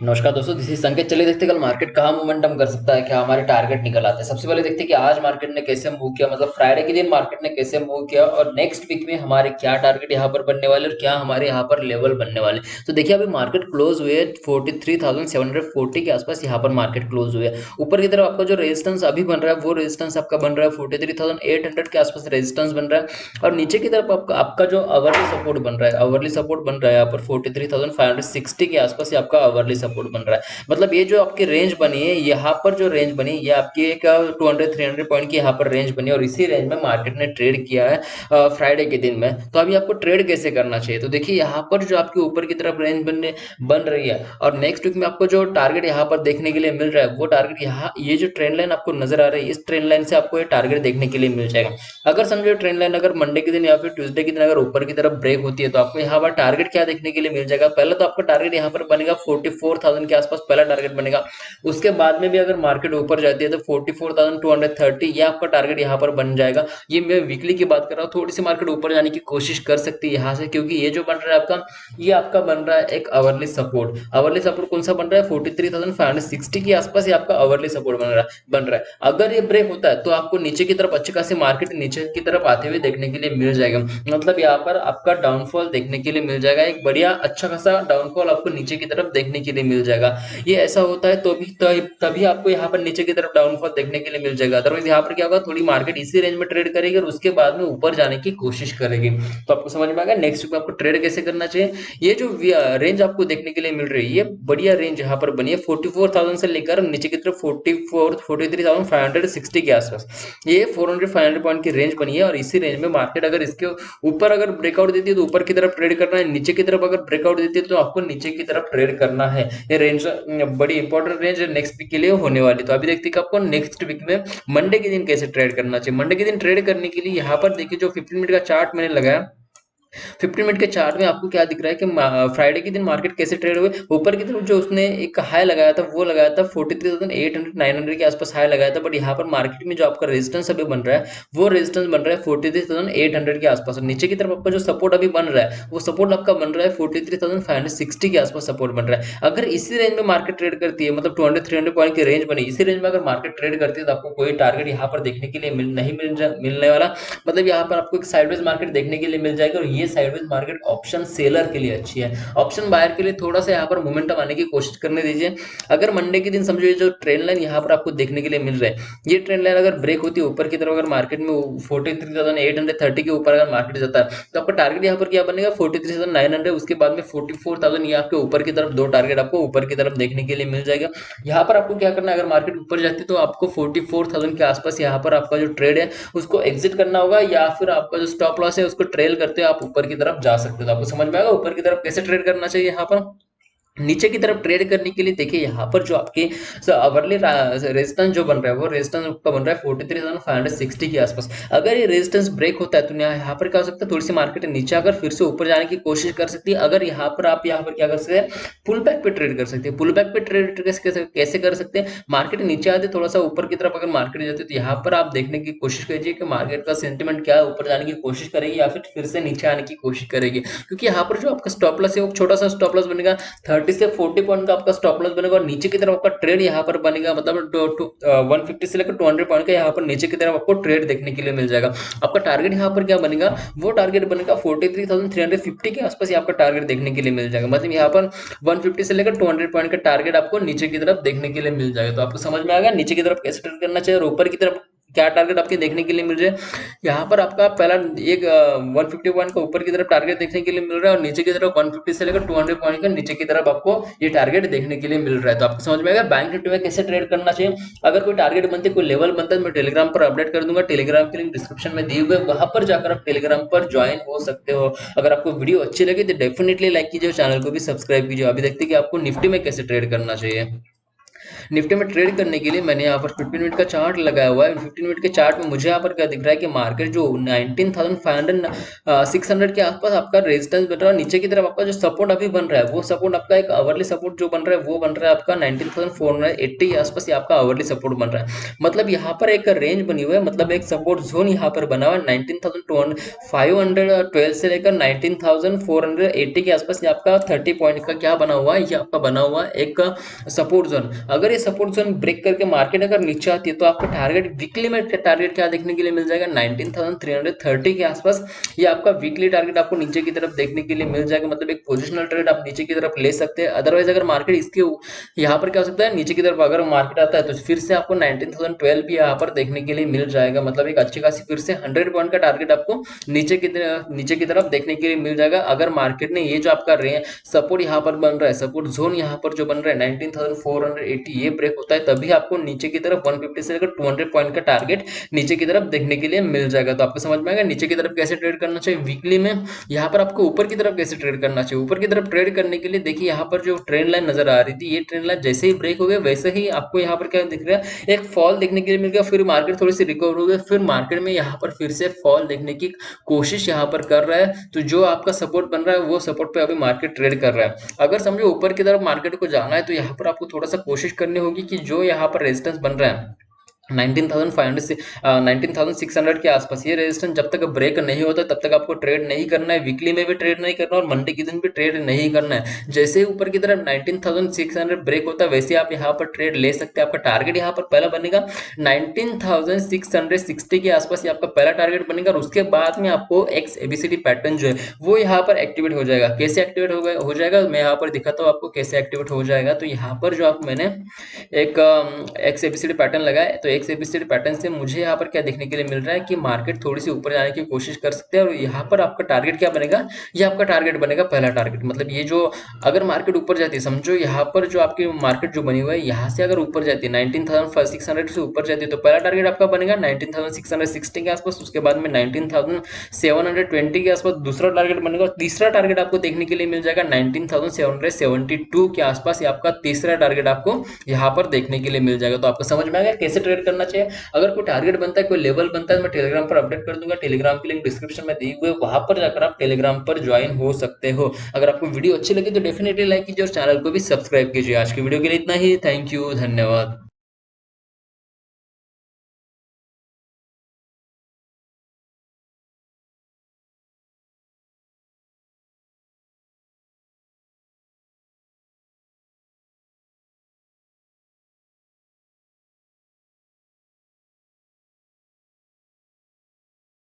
नमस्कार दोस्तों, this is संकेत। चलिए देखते हैं कल मार्केट कहाँ मोमेंटम कर सकता है, क्या हमारे टारगेट निकल आते हैं। सबसे पहले देखते हैं कि आज मार्केट ने कैसे मूव किया, मतलब फ्राइडे के दिन मार्केट ने कैसे मूव किया और नेक्स्ट वीक में हमारे क्या टारगेट यहाँ पर बनने वाले और क्या हमारे यहाँ पर लेवल बनने वाले। तो देखिए अभी मार्केट क्लोज हुए 43,740 के आसपास यहाँ पर मार्केट क्लोज हुए। ऊपर की तरफ आपका जो रेजिस्टेंस अभी बन रहा है वो रेजिस्टेंस आपका बन रहा है 43,800 के आसपास रेजिस्टेंस बन रहा है। और नीचे की तरफ आपका जो अवरली सपोर्ट बन रहा है, अवरली सपोर्ट बन रहा है यहाँ पर 43,560 के आसपास ये आपका अवरली सपोर्ट बन रहा है। मतलब ये जो आपकी रेंज बनी है, यहाँ पर जो रेंज बनी ये आपकी एक 200-300 पॉइंट की यहाँ पर रेंज बनी है और इसी रेंज में मार्केट ने ट्रेड किया है फ्राइडे के दिन में। तो अभी आपको ट्रेड कैसे करना चाहिए, तो देखिए यहाँ पर जो आपके ऊपर की तरफ रेंज बन रही है और नेक्स्ट वीक में आपको जो टारगेट यहाँ पर देखने के लिए मिल रहा है वो टारगेट यहाँ, ये जो ट्रेंड लाइन आपको नजर आ रही है इस ट्रेंड लाइन से आपको ये टारगेट देखने के लिए मिल जाएगा। अगर समझो ट्रेंड लाइन अगर मंडे के दिन या फिर ट्यूसडे के दिन अगर ऊपर की तरफ ब्रेक होती है तो आपको यहाँ पर टारगेट क्या देखने के लिए मिल जाएगा। पहले तो आपका टारगेट यहाँ पर बनेगा 44,000 के आसपास, पहला टारगेट बनेगा। उसके बाद में भी अगर मार्केट ऊपर जाती है तो 44,230 ये आपका टारगेट यहाँ पर बन जाएगा। ये मैं वीकली की बात कर रहा हूँ, थोड़ी सी मार्केट ऊपर जाने की कोशिश कर सकती है यहाँ से, क्योंकि ये जो बन रहा है आपका, ये आपका बन रहा है एक अवरली सपोर्ट। अवरली सपोर्ट कौन सा बन रहा है, 43,560 के आसपास ये आपका अवरली सपोर्ट बन रहा है। अगर ये ब्रेक होता है तो आपको नीचे की तरफ अच्छी खासी मार्केट नीचे की तरफ आते हुए देखने के लिए मिल जाएगा। मतलब यहाँ पर आपका डाउनफॉल देखने के लिए मिल जाएगा, एक बढ़िया अच्छा खासा डाउनफॉल आपको नीचे की तरफ देखने के लिए मिल जाएगा। ये ऐसा होता है तो भी तभी आपको यहाँ पर नीचे की तरफ डाउनफॉल देखने के लिए मिल जाएगा। अदरवाइज यहाँ पर क्या होगा, थोड़ी मार्केट इसी रेंज में ट्रेड करेगी और उसके बाद में ऊपर जाने की कोशिश करेगी। तो आपको समझ में आएगा नेक्स्ट वीक में आपको ट्रेड कैसे करना चाहिए। ये जो रेंज आपको देखने के लिए मिल रही है ये बढ़िया रेंज यहाँ पर बनी है 44,000 से लेकर नीचे की तरफ 43,560 के आसपास। ये 400-500 पॉइंट की रेंज बनी है और इसी रेंज में मार्केट अगर इसके ऊपर अगर ब्रेकआउट देती है तो ऊपर की तरफ ट्रेड करना है, नीचे की तरफ अगर ब्रेकआउट देती है तो आपको नीचे की तरफ ट्रेड करना है। ये रेंज बड़ी इंपॉर्टेंट रेंज नेक्स्ट वीक के लिए होने वाली। तो अभी देखते हैं कि आपको नेक्स्ट वीक में मंडे के दिन कैसे ट्रेड करना चाहिए। मंडे के दिन ट्रेड करने के लिए यहाँ पर देखिए जो 15 मिनट का चार्ट मैंने लगाया, 15 मिनट के चार्ट में आपको क्या दिख रहा है कि फ्राइडे के दिन मार्केट कैसे ट्रेड हुए। ऊपर की तरफ जो उसने एक हाई लगाया था वो लगाया था 43,800-900 के आसपास हाई लगाया था, बट यहाँ पर मार्केट में जो आपका रेजिस्टेंस अभी बन रहा है वो रेजिस्टेंस बन रहा है 43,800 के आसपास और नीचे की तरफ आपका जो सपोर्ट अभी बन रहा है वो सपोर्ट आपका बन रहा है 43,560 के आसपास सपोर्ट बन रहा है। अगर इसी रेंज में मार्केट ट्रेड करती है, मतलब 200-300 पॉइंट की रेंज बनी, इसी रेंज में अगर मार्केट ट्रेड करती है तो आपको कोई टारगेट यहाँ पर देखने के लिए मिलने वाला। मतलब यहाँ पर आपको एक साइडवेज मार्केट देखने के लिए मिल जाएगा और ये साइडवेज मार्केट ऑप्शन सेलर के लिए अच्छी है। ऑप्शन बायर के लिए थोड़ा सा यहाँ पर मोमेंटम आने की कोशिश करने दीजिए। अगर मंडे के दिन समझो ये जो ट्रेंड लाइन यहाँ पर आपको देखने के लिए मिल रहा है, ये ट्रेंड लाइन अगर ब्रेक होती है ऊपर की तरफ, अगर मार्केट में 43,830 के ऊपर अगर मार्केट जाता है तो आपका टारगेट यहाँ पर क्या बनेगा 43,900, उसके बाद में 44,000, ये आपके ऊपर की तरफ दो टारगेट आपको ऊपर की तरफ देखने के लिए मिल जाएगा। यहाँ पर आपको क्या करना है, अगर मार्केट ऊपर जाती है तो आपको 44,000 के आसपास यहाँ पर आपका जो ट्रेड है उसको एग्जिट करना होगा, या फिर आपका जो स्टॉप लॉस है उसको ट्रेल करते हो आप ऊपर की तरफ जा सकते हो। तो आपको समझ में आएगा ऊपर की तरफ कैसे ट्रेड करना चाहिए। यहाँ पर नीचे की तरफ ट्रेड करने के लिए देखिए यहाँ पर जो आपके अवरली रेजिस्टेंस जो बन रहा है वो रेजिस्टेंस आपका बन रहा है 43,560 के आसपास। अगर ये रेजिस्टेंस ब्रेक होता है तो यहाँ पर क्या हो सकता है, थोड़ी सी मार्केट नीचे आकर फिर से ऊपर जाने की कोशिश कर सकती है। अगर यहाँ पर आप यहाँ पर क्या कर सकते हैं, पुल बैक पे ट्रेड कर सकते हैं। पुल बैक पे ट्रेड कैसे कर सकते हैं, मार्केट नीचे आते थोड़ा सा ऊपर की तरफ अगर मार्केट जाती है तो यहाँ पर आप देखने की कोशिश कीजिए कि मार्केट का सेंटिमेंट क्या ऊपर जाने की कोशिश करेगी या फिर से नीचे आने की कोशिश करेगी। क्योंकि यहाँ पर जो आपका स्टॉप लॉस है वो छोटा सा स्टॉप लॉस बनेगा, 30 से 40 पॉइंट का आपका स्टॉप लॉस बनेगा और नीचे की तरफ आपका ट्रेड यहाँ पर बनेगा, मतलब 150 से लेकर 200 पॉइंट का यहाँ पर नीचे की तरफ आपको ट्रेड देखने के लिए मिल जाएगा। आपका टारगेट यहाँ पर क्या बनेगा, वो टारगेट बनेगा 43,350 के आसपास आपका टारगेट देखने के लिए मिल जाएगा। मतलब यहाँ पर 150 से लेकर 200 पॉइंट का टारगेट आपको नीचे की तरफ देखने के लिए मिल जाएगा। तो आपको समझ में आएगा नीचे की तरफ कैसे ट्रेड करना चाहिए और ऊपर की तरफ क्या टारगेट आपके देखने के लिए मिल जाए। यहाँ पर आपका पहला एक 150 पॉइंट का ऊपर की तरफ टारगेट देखने के लिए मिल रहा है और नीचे की तरफ 150 से लेकर 200 पॉइंट का नीचे की तरफ आपको ये टारगेट देखने के लिए मिल रहा है। तो आपको समझ में आएगा बैंक निफ्टी में कैसे ट्रेड करना चाहिए। अगर कोई टारगेट बनते कोई लेवल बनता है मैं टेलीग्राम पर अपडेट कर दूंगा, टेलीग्राम की लिंक डिस्क्रिप्शन में दिए हुए, वहां पर जाकर आप टेलीग्राम पर ज्वाइन हो सकते हो। अगर आपको वीडियो अच्छी लगी तो डेफिनेटली लाइक कीजिए, चैनल को भी सब्सक्राइब कीजिए। अभी देखते हैं कि आपको निफ्टी में कैसे ट्रेड करना चाहिए। निफ्टी में ट्रेड करने के लिए मैंने यहाँ पर 15 मिनट का चार्ट लगाया हुआ है। 15 मिनट के चार्ट में मुझे यहाँ पर क्या दिख रहा है कि मार्केट जो 19,500 600 के आसपास आपका रेजिस्टेंस बन रहा है, नीचे की तरफ आपका जो सपोर्ट अभी बन रहा है वो सपोर्ट आपका एक आवरली सपोर्ट जो बन रहा है वो बन रहा है आपका 19,480 के आसपास, ये आपका आवरली सपोर्ट बन रहा है। मतलब यहाँ पर एक रेंज बनी हुई है, मतलब एक सपोर्ट जोन यहाँ पर बना हुआ है 19,512 से लेकर 19,480 के आसपास। ये आपका 30 पॉइंट का क्या बना हुआ है, ये आपका बना हुआ है एक सपोर्ट जोन। अगर ये सपोर्ट जोन ब्रेक करके मार्केट अगर नीचे आती है तो आपका टारगेट वीकली में टारगेट क्या देखने के लिए मिल जाएगा 19,330 के आसपास। ये आपका वीकली टारगेट आपको नीचे की तरफ देखने के लिए मिल जाएगा, मतलब एक पोजिशनल ट्रेड आप नीचे की तरफ ले सकते हैं। अदरवाइज अगर मार्केट इसके यहाँ पर क्या हो सकता है नीचे की तरफ अगर मार्केट आता है तो फिर से आपको 19,012 भी यहाँ पर देखने के लिए मिल जाएगा, मतलब एक अच्छी खासी फिर से 100 पॉइंट का टारगेट आपको नीचे की तरफ देखने के लिए मिल जाएगा। अगर मार्केट ने ये जो आपका सपोर्ट यहाँ पर बन रहा है, सपोर्ट जोन यहाँ पर जो बन रहा है 19,480 ये ब्रेक होता है तभी आपको नीचे की तरफ 150 से लेकर 200 पॉइंट का टारगेट नीचे की तरफ देखने के लिए मिल जाएगा। तो आपको समझ में आएगा नीचे की तरफ कैसे ट्रेड करना चाहिए वीकली में, यहाँ पर आपको ऊपर की तरफ कैसे ट्रेड करना चाहिए। ऊपर की तरफ ट्रेड करने के लिए देखिए यहाँ पर जो ट्रेंड लाइन नजर आ रही थी, ये ट्रेंड लाइन जैसे ही ब्रेक हो गया वैसे ही आपको यहाँ पर क्या दिख रहा है, एक फॉल देखने के लिए मिल गया, फिर मार्केट थोड़ी सी रिकवर हो गई, फिर मार्केट में यहाँ पर फिर से फॉल देखने की कोशिश यहाँ पर कर रहा है। तो जो आपका सपोर्ट बन रहा है वो सपोर्ट पे अभी मार्केट ट्रेड कर रहा है। अगर समझो ऊपर की तरफ मार्केट को जाना है तो यहाँ पर आपको थोड़ा सा कोशिश करनी होगी कि जो यहाँ पर रेजिस्टेंस बन रहा है 19,500 से 19,600 के आसपास, ये रेजिस्टेंस जब तक ब्रेक नहीं होता तब तक आपको ट्रेड नहीं करना है, वीकली में भी ट्रेड नहीं करना और मंडे के दिन भी ट्रेड नहीं करना है। जैसे ही ऊपर की तरफ 19,600 ब्रेक होता है वैसे आप यहाँ पर ट्रेड ले सकते हैं। आपका टारगेट यहाँ पर पहला बनेगा 19,660 के आसपास, ये आपका पहला टारगेट बनेगा और उसके बाद में आपको एक्स एबीसीडी पैटर्न जो है वो यहाँ पर एक्टिवेट हो जाएगा। कैसे एक्टिवेट हो जाएगा मैं यहाँ पर दिखाता हूँ आपको कैसे एक्टिवेट हो जाएगा। तो यहाँ पर जो आप मैंने एक एक्स एबीसीडी पैटर्न लगाया, तो एक्स एबीसीडी पैटर्न से मुझे यहाँ पर क्या देखने के लिए मिल रहा है कि मार्केट थोड़ी सी ऊपर जाने की कोशिश कर सकते हैं और यहाँ पर आपका टारगेट क्या बनेगा, ये आपका टारगेट बनेगा पहला टारगेट। मतलब ये जो अगर मार्केट ऊपर जाती है, समझो यहाँ पर जो आपकी मार्केट जो बनी हुई है यहाँ से अगर ऊपर जाती है 19,600 से ऊपर जाती है तो पहला टारगेट आपका बनेगा 19,660 के आसपास, उसके बाद में 19,720 के आसपास दूसरा टारगेट बनेगा और तीसरा टारगेट आपको देखने के लिए मिल जाएगा 19,772 के आसपास, ये आपका तीसरा टारगेट आपको यहाँ पर देखने के लिए मिल जाएगा। तो आपको समझ में आ गया कैसे ट्रेड करना चाहिए। अगर कोई टारगेट बनता है, कोई लेवल बनता है तो मैं टेलीग्राम पर अपडेट कर दूंगा, टेलीग्राम की लिंक डिस्क्रिप्शन में दी हुई है, वहां पर जाकर आप टेलीग्राम पर ज्वाइन हो सकते हो। अगर आपको वीडियो अच्छी लगी तो डेफिनेटली लाइक कीजिए और चैनल को भी सब्सक्राइब कीजिए। आज की वीडियो के लिए इतना ही, थैंक यू, धन्यवाद।